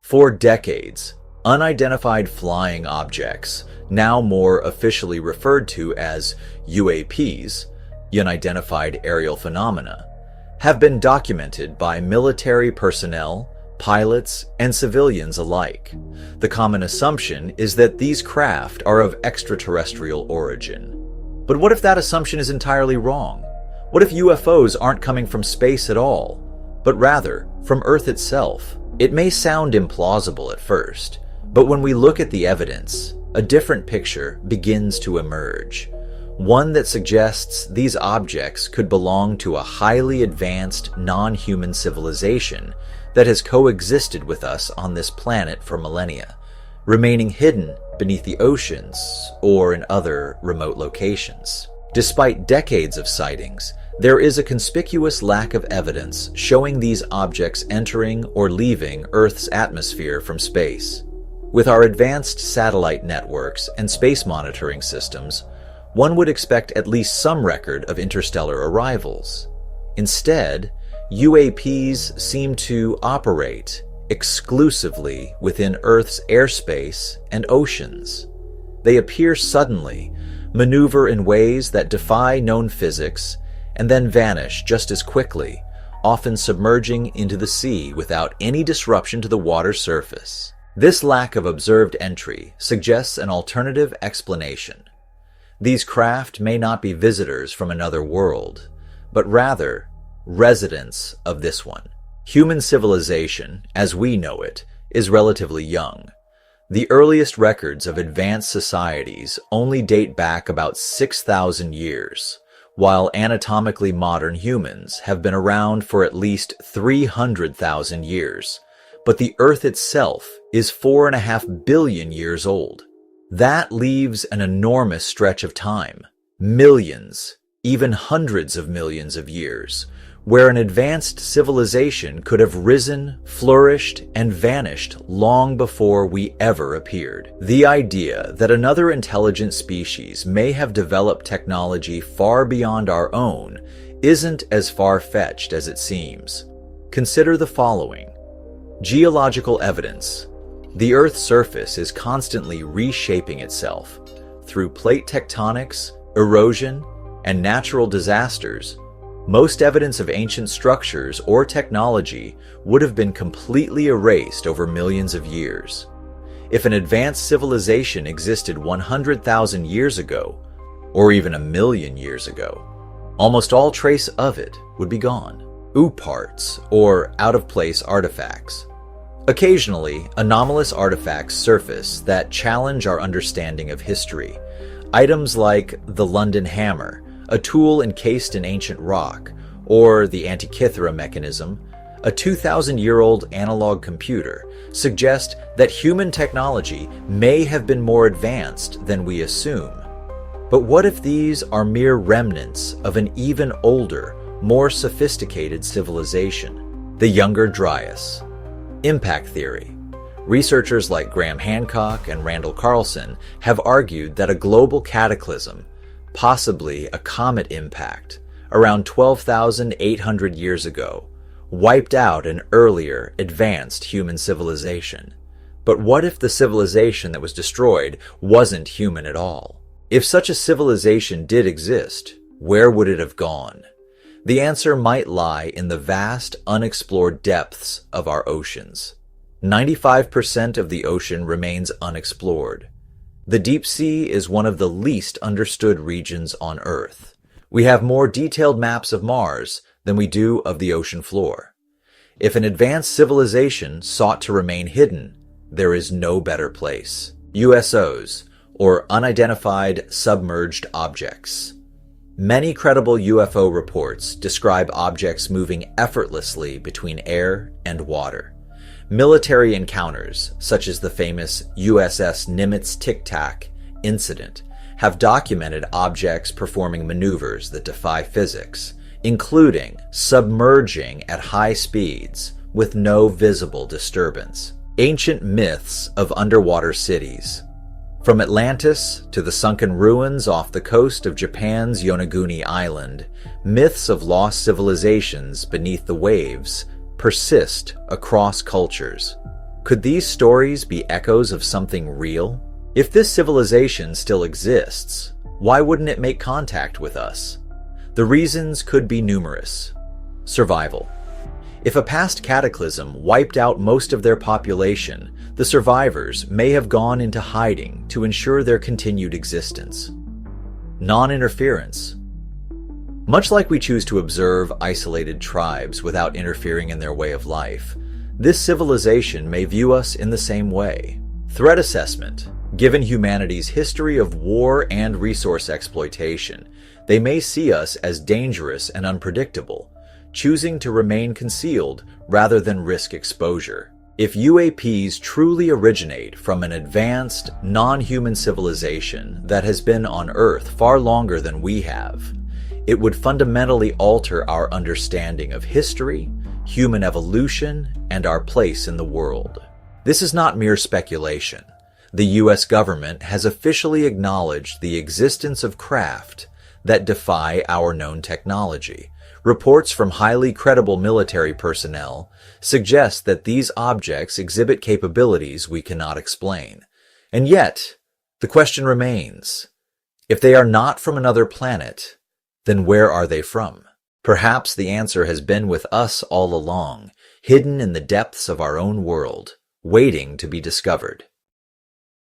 For decades, unidentified flying objects, now more officially referred to as UAPs, Unidentified Aerial Phenomena, have been documented by military personnel, pilots, and civilians alike. The common assumption is that these craft are of extraterrestrial origin. But what if that assumption is entirely wrong? What if UFOs aren't coming from space at all, but rather from Earth itself? It may sound implausible at first, but when we look at the evidence, a different picture begins to emerge. One that suggests these objects could belong to a highly advanced non-human civilization that has coexisted with us on this planet for millennia, remaining hidden beneath the oceans or in other remote locations. Despite decades of sightings, there is a conspicuous lack of evidence showing these objects entering or leaving Earth's atmosphere from space. With our advanced satellite networks and space monitoring systems, one would expect at least some record of interstellar arrivals. Instead, UAPs seem to operate exclusively within Earth's airspace and oceans. They appear suddenly, maneuver in ways that defy known physics, and then vanish just as quickly, often submerging into the sea without any disruption to the water surface. This lack of observed entry suggests an alternative explanation. These craft may not be visitors from another world, but rather residents of this one. Human civilization, as we know it, is relatively young. The earliest records of advanced societies only date back about 6,000 years, while anatomically modern humans have been around for at least 300,000 years. But the Earth itself is 4.5 billion years old. That leaves an enormous stretch of time, millions, even hundreds of millions of years, where an advanced civilization could have risen, flourished, and vanished long before we ever appeared. The idea that another intelligent species may have developed technology far beyond our own isn't as far-fetched as it seems. Consider the following. Geological evidence. The Earth's surface is constantly reshaping itself. Through plate tectonics, erosion, and natural disasters, most evidence of ancient structures or technology would have been completely erased over millions of years. If an advanced civilization existed 100,000 years ago, or even 1,000,000 years ago, almost all trace of it would be gone. UParts, or out-of-place artifacts. Occasionally, anomalous artifacts surface that challenge our understanding of history. Items like the London Hammer, a tool encased in ancient rock, or the Antikythera mechanism, a 2,000-year-old analog computer, suggest that human technology may have been more advanced than we assume. But what if these are mere remnants of an even older, more sophisticated civilization? The Younger Dryas. Impact theory. Researchers like Graham Hancock and Randall Carlson have argued that a global cataclysm, possibly a comet impact, around 12,800 years ago, wiped out an earlier, advanced human civilization. But what if the civilization that was destroyed wasn't human at all? If such a civilization did exist, where would it have gone? The answer might lie in the vast, unexplored depths of our oceans. 95% of the ocean remains unexplored. The deep sea is one of the least understood regions on Earth. We have more detailed maps of Mars than we do of the ocean floor. If an advanced civilization sought to remain hidden, there is no better place. USOs, or unidentified submerged objects. Many credible UFO reports describe objects moving effortlessly between air and water. Military encounters, such as the famous USS Nimitz Tic Tac incident, have documented objects performing maneuvers that defy physics, including submerging at high speeds with no visible disturbance. Ancient myths of underwater cities. From Atlantis to the sunken ruins off the coast of Japan's Yonaguni Island, myths of lost civilizations beneath the waves persist across cultures. Could these stories be echoes of something real? If this civilization still exists, why wouldn't it make contact with us? The reasons could be numerous. Survival. If a past cataclysm wiped out most of their population, the survivors may have gone into hiding to ensure their continued existence. Non-interference. Much like we choose to observe isolated tribes without interfering in their way of life, this civilization may view us in the same way. Threat assessment. Given humanity's history of war and resource exploitation, they may see us as dangerous and unpredictable, choosing to remain concealed rather than risk exposure. If UAPs truly originate from an advanced, non-human civilization that has been on Earth far longer than we have, it would fundamentally alter our understanding of history, human evolution, and our place in the world. This is not mere speculation. The US government has officially acknowledged the existence of craft that defy our known technology. Reports from highly credible military personnel suggest that these objects exhibit capabilities we cannot explain. And yet, the question remains, if they are not from another planet, then where are they from? Perhaps the answer has been with us all along, hidden in the depths of our own world, waiting to be discovered.